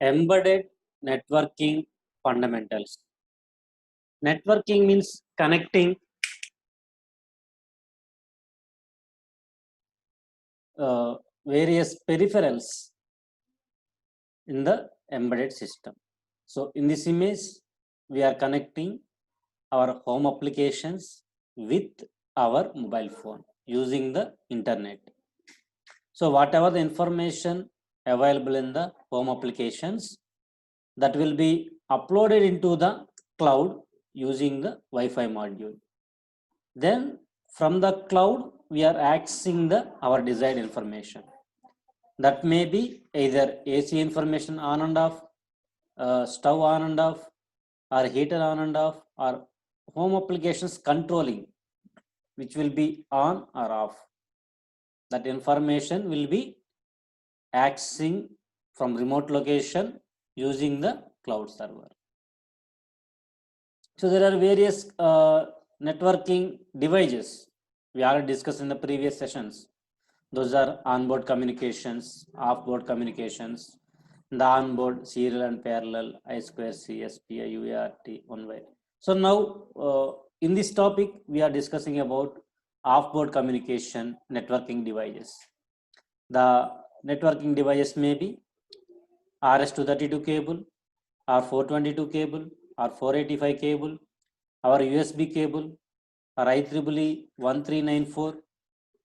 Embedded networking fundamentals. Networking means connecting various peripherals in the embedded system. So in this image, we are connecting our home applications with our mobile phone using the internet. So whatever the information available in the home applications, that will be uploaded into the cloud using the Wi-Fi module. Then from the cloud, we are accessing our desired information. That may be either AC information on and off, stove on and off, or heater on and off, or home applications controlling, which will be on or off. That information will be accessing from remote location using the cloud server. So there are various networking devices we already discussed in the previous sessions. Those are onboard communications, off-board communications, the onboard serial and parallel, I2C, SPI, UART, one-way. So now in this topic, we are discussing about off-board communication networking devices. The networking devices may be RS-232 cable, or 422 cable, or 485 cable, or USB cable, or IEEE 1394,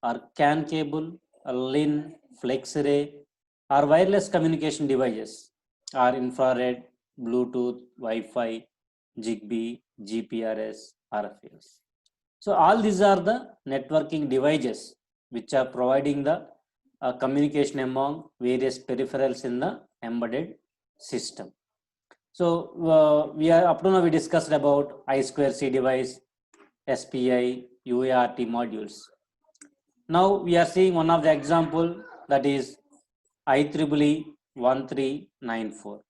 or CAN cable, or LIN, FlexRay, or wireless communication devices, or infrared, Bluetooth, Wi-Fi, Zigbee, GPRS, RFS. So all these are the networking devices which are providing the communication among various peripherals in the embedded system. So we are up to now we discussed about I2C device, SPI, UART modules. Now we are seeing one of the example, that is IEEE 1394.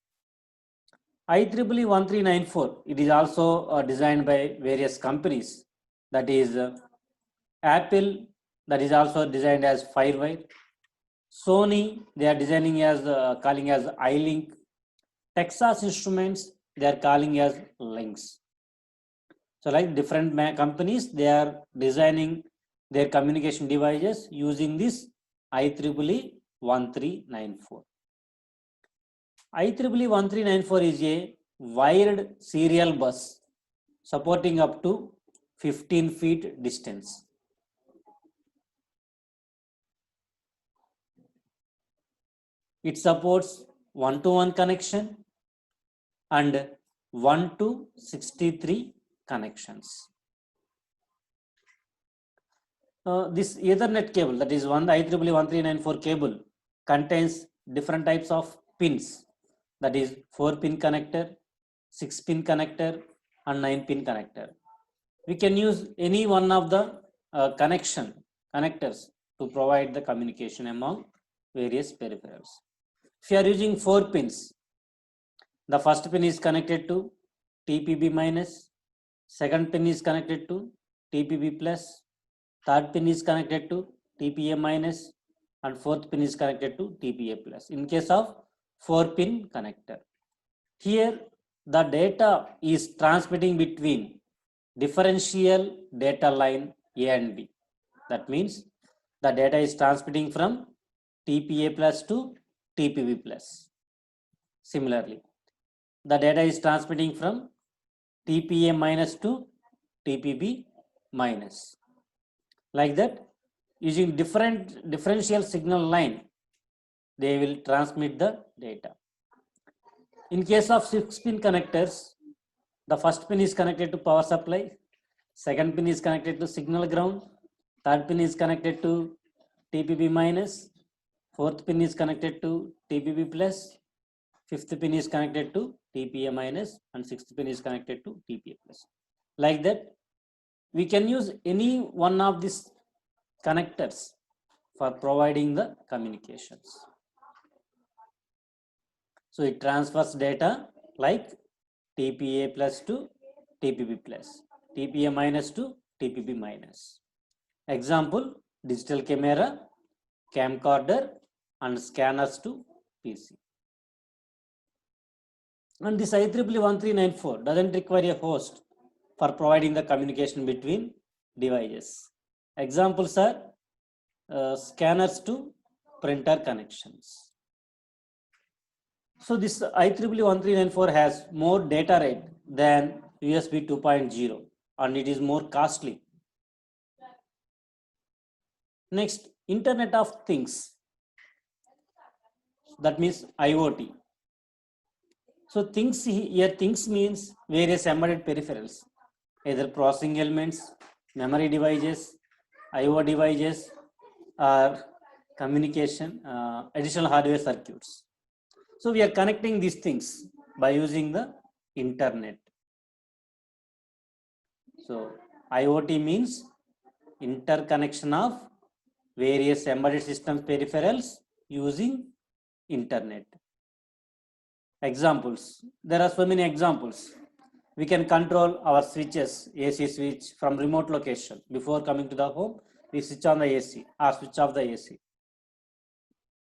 IEEE 1394, it is also designed by various companies, that is Apple, that is also designed as Firewire. Sony, they are designing as calling as iLink. Texas Instruments, they are calling as Lynx. So like different companies, they are designing their communication devices using this IEEE 1394. IEEE 1394 is a wired serial bus supporting up to 15 feet distance. It supports 1-to-1 connection and 1 to 63 connections. This Ethernet cable, that is one IEEE 1394 cable, contains different types of pins, that is 4-pin connector, 6-pin connector, and 9-pin connector. We can use any one of the connectors to provide the communication among various peripherals. If you are using 4 pins, the first pin is connected to TPB minus, second pin is connected to TPB plus, third pin is connected to TPA minus, and fourth pin is connected to TPA plus. In case of 4-pin connector, here the data is transmitting between differential data line A and B. That means the data is transmitting from TPA plus to TPB plus. Similarly, the data is transmitting from TPA minus to TPB minus. Like that, using differential signal line, they will transmit the data. In case of 6-pin connectors, the first pin is connected to power supply, second pin is connected to signal ground, third pin is connected to TPB minus, fourth pin is connected to TPB plus, fifth pin is connected to TPA minus, and sixth pin is connected to TPA plus. Like that, we can use any one of these connectors for providing the communications. So it transfers data like TPA plus to TPB plus, TPA minus to TPB minus. Example, digital camera, camcorder, and scanners to PC. And this IEEE 1394 doesn't require a host for providing the communication between devices. Examples are scanners to printer connections. So this IEEE 1394 has more data rate than USB 2.0 and it is more costly. Next, Internet of Things. That means IoT. So things means various embedded peripherals, either processing elements, memory devices, IO devices, or communication, additional hardware circuits. So we are connecting these things by using the internet. So IoT means interconnection of various embedded systems peripherals using internet. Examples. There are so many examples. We can control our switches, AC switch from remote location. Before coming to the home, we switch on the AC or switch off the AC.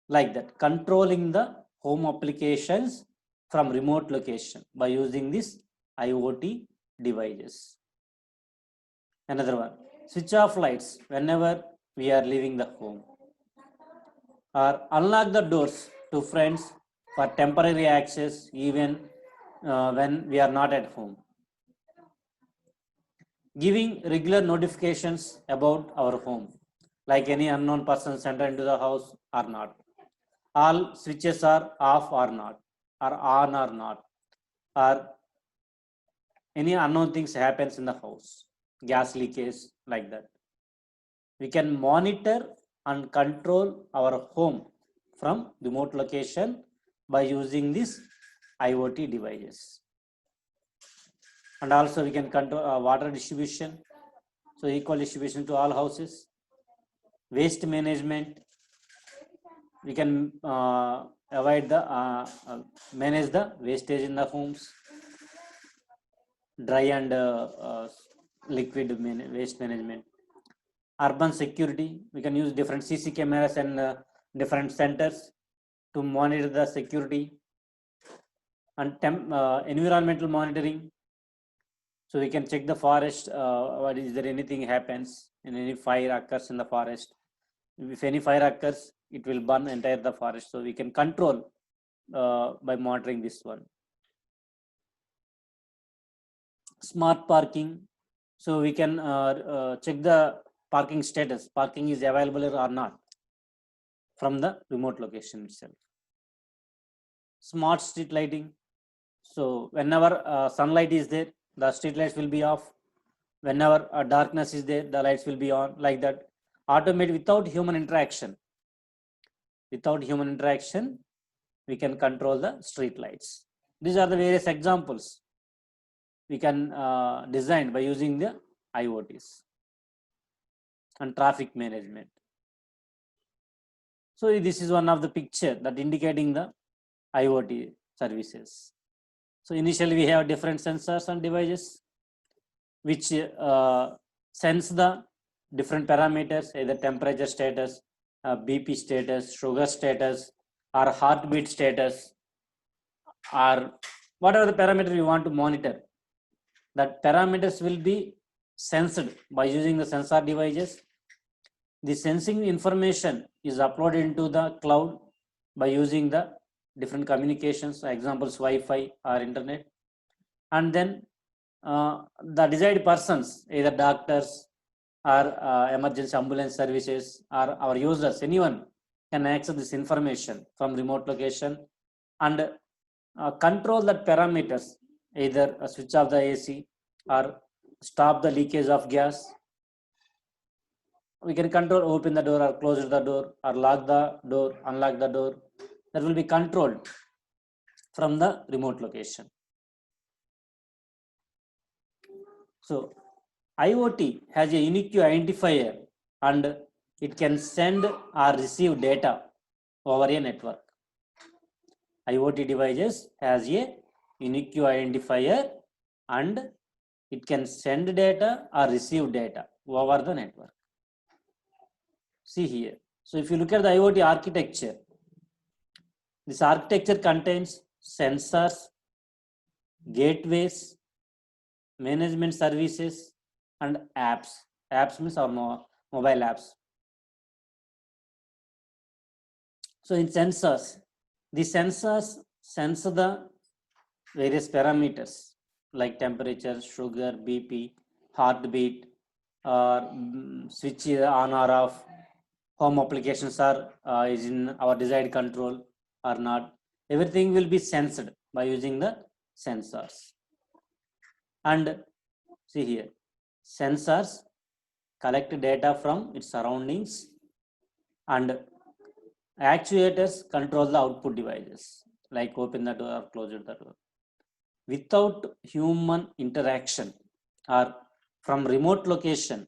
Like that, controlling the home applications from remote location by using this IoT devices. Another one, switch off lights whenever we are leaving the home, or unlock the doors to friends for temporary access even when we are not at home. Giving regular notifications about our home, like any unknown person sent into the house or not. All switches are off or not, or on or not, or any unknown things happens in the house, gas leakage, like that. We can monitor and control our home from remote location by using these IoT devices. And also we can control water distribution, so equal distribution to all houses. Waste management, we can avoid the manage the wastage in the homes. Dry and liquid waste management. Urban security, we can use different CC cameras and different centers to monitor the security. And environmental monitoring, so we can check the forest, what is there anything happens and any fire occurs in the forest. If any fire occurs, it will burn entire the forest, so we can control by monitoring this one. Smart parking, so we can check the parking status, parking is available or not from the remote location itself. Smart street lighting, so whenever sunlight is there, the street lights will be off. Whenever darkness is there, the lights will be on, like that. Automated without human interaction. Without human interaction, we can control the street lights. These are the various examples we can design by using the IoTs. And traffic management. So this is one of the picture that indicating the IoT services. So initially we have different sensors and devices which sense the different parameters, either temperature status, BP status, sugar status, or heartbeat status, or whatever the parameter you want to monitor. That parameters will be sensed by using the sensor devices. The sensing information is uploaded into the cloud by using the different communications, examples Wi-Fi or internet. And then the desired persons, either doctors or emergency ambulance services or our users, anyone can access this information from remote location and control that parameters, either switch off the AC or stop the leakage of gas. We can control open the door or close the door or lock the door, unlock the door. That will be controlled from the remote location. So IoT has a unique identifier and it can send or receive data over a network. IoT devices has a unique identifier and it can send data or receive data over the network. See here. So if you look at the IoT architecture, this architecture contains sensors, gateways, management services, and apps. Apps means our mobile apps. So in sensors, the sensors sense the various parameters like temperature, sugar, BP, heartbeat, or switch on or off, home applications are is in our desired control or not. Everything will be sensed by using the sensors. And see here, sensors collect data from its surroundings, and actuators control the output devices like open the door or close the door. Without human interaction or from remote location,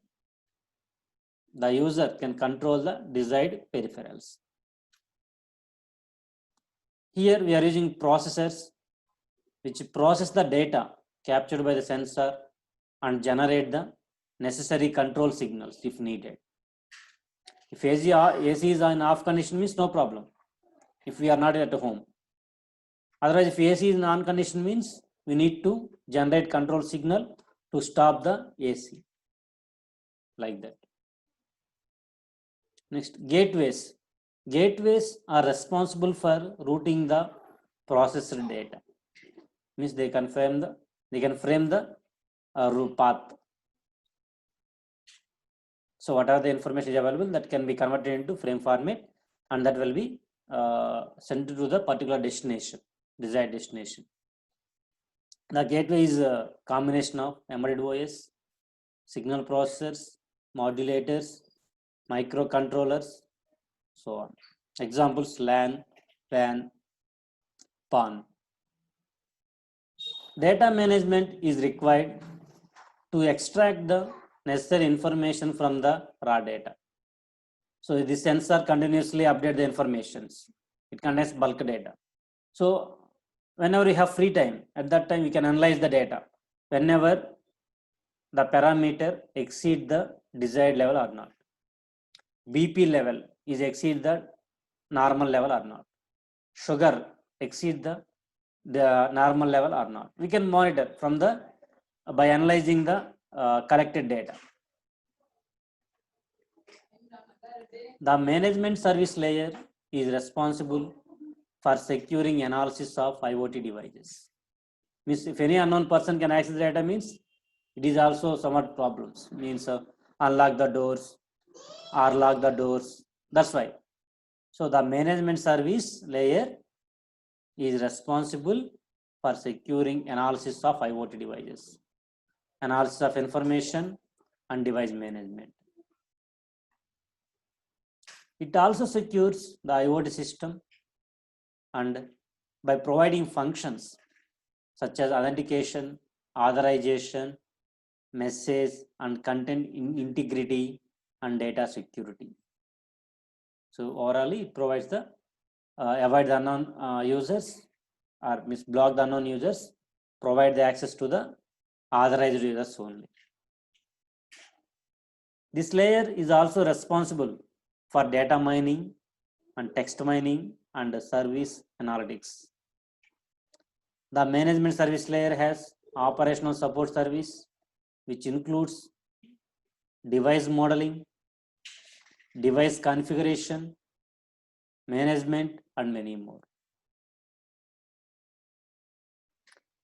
the user can control the desired peripherals. Here we are using processors which process the data captured by the sensor and generate the necessary control signals if needed. If AC is in off condition means no problem if we are not at home. Otherwise, if AC is in on condition means we need to generate control signal to stop the AC, like that. Next, gateways. Gateways are responsible for routing the processed data. Means they can frame the route path. So what are the information is available that can be converted into frame format, and that will be sent to the particular destination, desired destination. The gateway is a combination of embedded OS, signal processors, modulators, microcontrollers, so on. Examples: LAN, WAN, PAN. Data management is required to extract the necessary information from the raw data. So the sensor continuously update the informations. It contains bulk data. So whenever you have free time, at that time you can analyze the data. Whenever the parameter exceed the desired level or not. BP level is exceed the normal level or not. Sugar exceed the normal level or not. We can monitor from the by analyzing the collected data. The management service layer is responsible for securing analysis of IoT devices. Means if any unknown person can access the data means it is also somewhat problems. Means unlock the doors or lock the doors. That's why. So the management service layer is responsible for securing analysis of IoT devices, analysis of information, and device management. It also secures the IoT system and by providing functions such as authentication, authorization, message and content integrity, and data security. So orally it provides the avoid the unknown users or block the unknown users, provide the access to the authorized users only. This layer is also responsible for data mining and text mining and service analytics. The management service layer has operational support service, which includes device modeling, device configuration, management, and many more.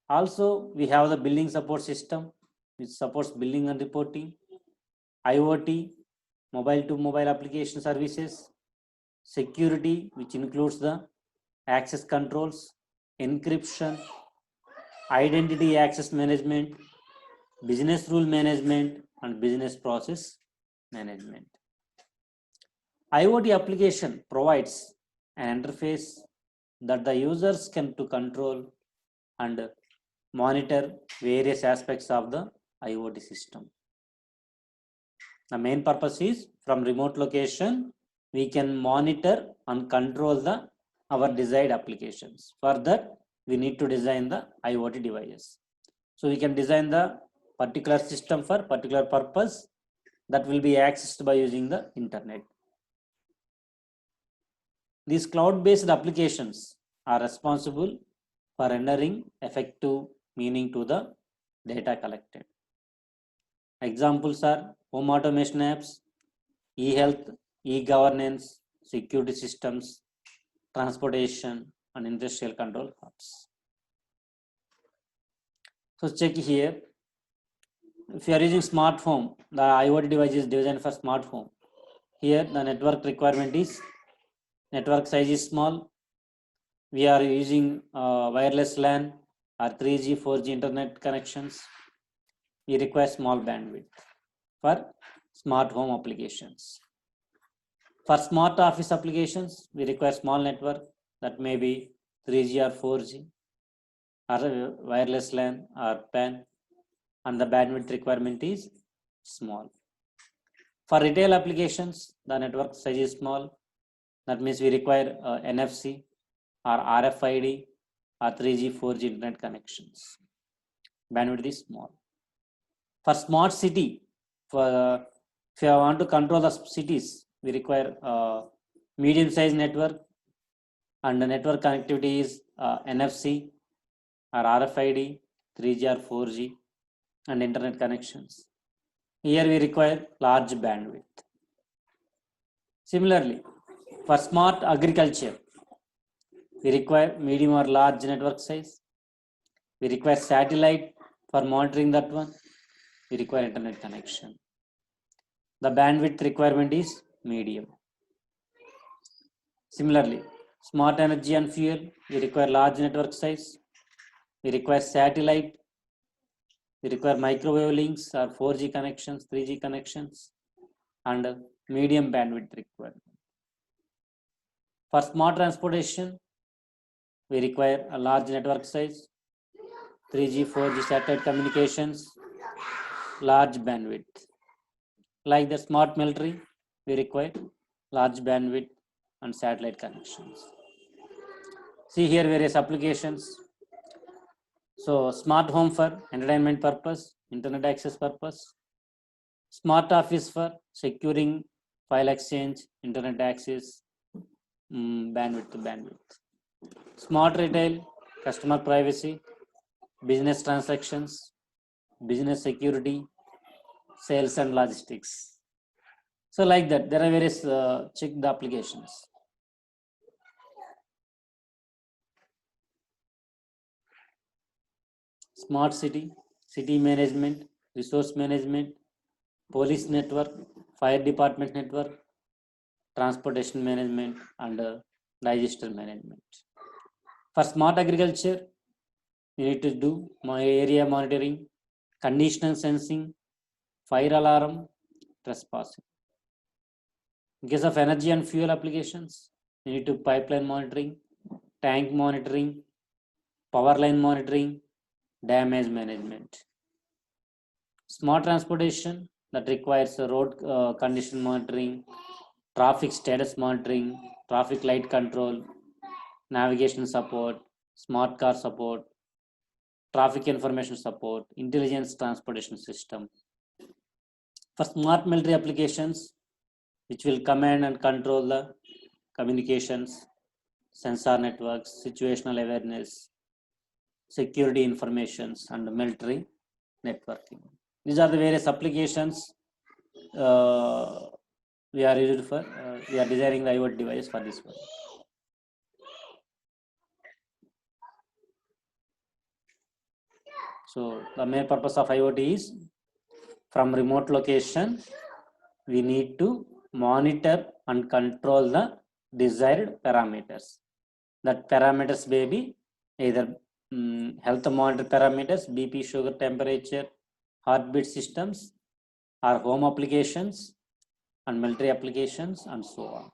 Also, we have the billing support system, which supports billing and reporting, IoT, mobile to mobile application services, security, which includes the access controls, encryption, identity access management, business rule management, and business process management. IoT application provides an interface that the users can to control and monitor various aspects of the IoT system. The main purpose is from remote location, we can monitor and control our desired applications. For that, we need to design the IoT devices. So we can design the particular system for particular purpose that will be accessed by using the internet. These cloud-based applications are responsible for rendering effective meaning to the data collected. Examples are home automation apps, e-health, e-governance, security systems, transportation, and industrial control hubs. So check here. If you are using smart home, the IoT device is designed for smart home. Here the network requirement is, network size is small. We are using wireless LAN or 3G, 4G internet connections. We require small bandwidth for smart home applications. For smart office applications, we require small network that may be 3G or 4G or wireless LAN or PAN, and the bandwidth requirement is small. For retail applications, the network size is small. That means we require NFC or RFID or 3G, 4G internet connections. Bandwidth is small. For smart city, if you want to control the cities, we require medium size network, and the network connectivity is NFC or RFID, 3G or 4G, and internet connections. Here we require large bandwidth. Similarly, for smart agriculture, we require medium or large network size. We require satellite for monitoring that one. We require internet connection. The bandwidth requirement is medium. Similarly, smart energy and fuel, we require large network size. We require satellite. We require microwave links or 4G connections, 3G connections, and medium bandwidth requirement. For smart transportation, we require a large network size, 3G, 4G satellite communications, large bandwidth. Like the smart military, we require large bandwidth and satellite connections. See here various applications. So smart home for entertainment purpose, internet access purpose. Smart office for securing file exchange, internet access, bandwidth to bandwidth. Smart retail, customer privacy, business transactions, business security, sales and logistics. So like that, there are various check the applications. Smart city, city management, resource management, police network, fire department network, transportation management, and digester management. For smart agriculture, you need to do area monitoring, condition sensing, fire alarm, trespassing. In case of energy and fuel applications, you need to pipeline monitoring, tank monitoring, power line monitoring, damage management. Smart transportation, that requires road condition monitoring, traffic status monitoring, traffic light control, navigation support, smart car support, traffic information support, intelligence transportation system. For smart military applications, which will command and control the communications, sensor networks, situational awareness, security informations, and military networking. These are the various applications we are used for. We are designing the IoT device for this one. So the main purpose of IoT is, from remote location, we need to monitor and control the desired parameters. That parameters may be either health monitor parameters, BP, sugar, temperature, heartbeat systems, or home applications and military applications, and so on.